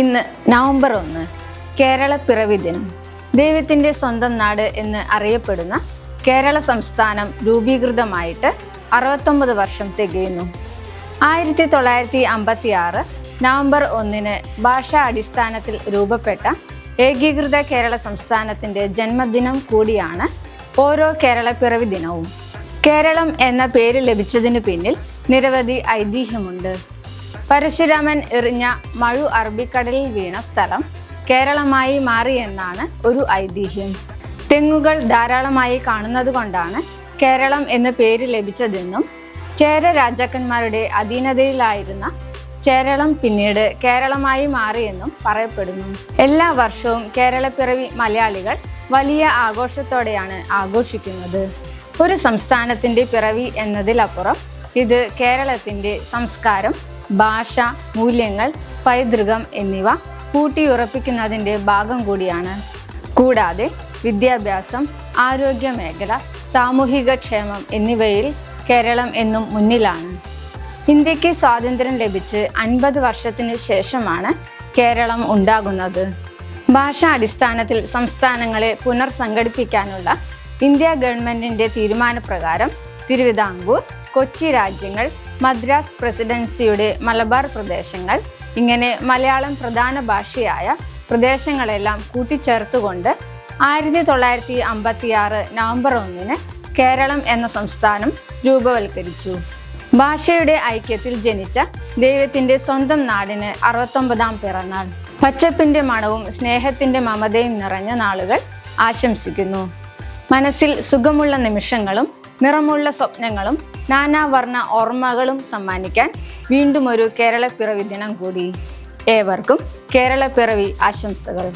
ഇന്ന് നവംബർ 1 കേരളപ്പിറവി ദിനം. ദൈവത്തിൻ്റെ സ്വന്തം നാട് എന്ന് അറിയപ്പെടുന്ന കേരള സംസ്ഥാനം രൂപീകൃതമായിട്ട് 69 വർഷം തികയുന്നു. 1956 നവംബർ 1 ഭാഷാ അടിസ്ഥാനത്തിൽ രൂപപ്പെട്ട ഏകീകൃത കേരള സംസ്ഥാനത്തിൻ്റെ ജന്മദിനം കൂടിയാണ് ഓരോ കേരളപ്പിറവി ദിനവും. കേരളം എന്ന പേര് ലഭിച്ചതിന് പിന്നിൽ നിരവധി ഐതിഹ്യമുണ്ട്. പരശുരാമൻ എറിഞ്ഞ മഴു അറബിക്കടലിൽ വീണ സ്ഥലം കേരളമായി മാറിയെന്നാണ് ഒരു ഐതിഹ്യം. തെങ്ങുകൾ ധാരാളമായി കാണുന്നത് കൊണ്ടാണ് കേരളം എന്ന പേര് ലഭിച്ചതെന്നും ചേര രാജാക്കന്മാരുടെ അധീനതയിലായിരുന്ന കേരളം പിന്നീട് കേരളമായി മാറിയെന്നും പറയപ്പെടുന്നു. എല്ലാ വർഷവും കേരളപ്പിറവി മലയാളികൾ വലിയ ആഘോഷത്തോടെയാണ് ആഘോഷിക്കുന്നത്. ഒരു സംസ്ഥാനത്തിൻ്റെ പിറവി എന്നതിലപ്പുറം ഇത് കേരളത്തിൻ്റെ സംസ്കാരം, ഭാഷ, മൂല്യങ്ങൾ, പൈതൃകം എന്നിവ കൂട്ടിയുറപ്പിക്കുന്നതിൻ്റെ ഭാഗം കൂടിയാണ്. കൂടാതെ വിദ്യാഭ്യാസം, ആരോഗ്യ മേഖല, സാമൂഹിക ക്ഷേമം എന്നിവയിൽ കേരളം എന്നും മുന്നിലാണ്. ഇന്ത്യക്ക് സ്വാതന്ത്ര്യം ലഭിച്ച് 50 വർഷത്തിന് ശേഷമാണ് കേരളം ഉണ്ടാകുന്നത്. ഭാഷാ അടിസ്ഥാനത്തിൽ സംസ്ഥാനങ്ങളെ പുനർസംഘടിപ്പിക്കാനുള്ള ഇന്ത്യ ഗവൺമെൻറ്റിൻ്റെ തീരുമാനപ്രകാരം തിരുവിതാംകൂർ, കൊച്ചി രാജ്യങ്ങൾ, മദ്രാസ് പ്രസിഡൻസിയുടെ മലബാർ പ്രദേശങ്ങൾ, ഇങ്ങനെ മലയാളം പ്രധാന ഭാഷയായ പ്രദേശങ്ങളെല്ലാം കൂട്ടിച്ചേർത്തുകൊണ്ട് 1956 നവംബർ 1 കേരളം എന്ന സംസ്ഥാനം രൂപവൽക്കരിച്ചു. ഭാഷയുടെ ഐക്യത്തിൽ ജനിച്ച ദൈവത്തിൻ്റെ സ്വന്തം നാടിന് 69ാം പിറന്നാൾ. പച്ചപ്പിൻ്റെ മണവും സ്നേഹത്തിൻ്റെ മമതയും നിറഞ്ഞ നാളുകൾ ആശംസിക്കുന്നു. മനസ്സിൽ സുഖമുള്ള നിമിഷങ്ങളും നിറമുള്ള സ്വപ്നങ്ങളും നാനാവർണ്ണ ഓർമ്മകളും സമ്മാനിക്കാൻ വീണ്ടും ഒരു കേരളപ്പിറവി ദിനം കൂടി. ഏവർക്കും കേരളപ്പിറവി ആശംസകൾ.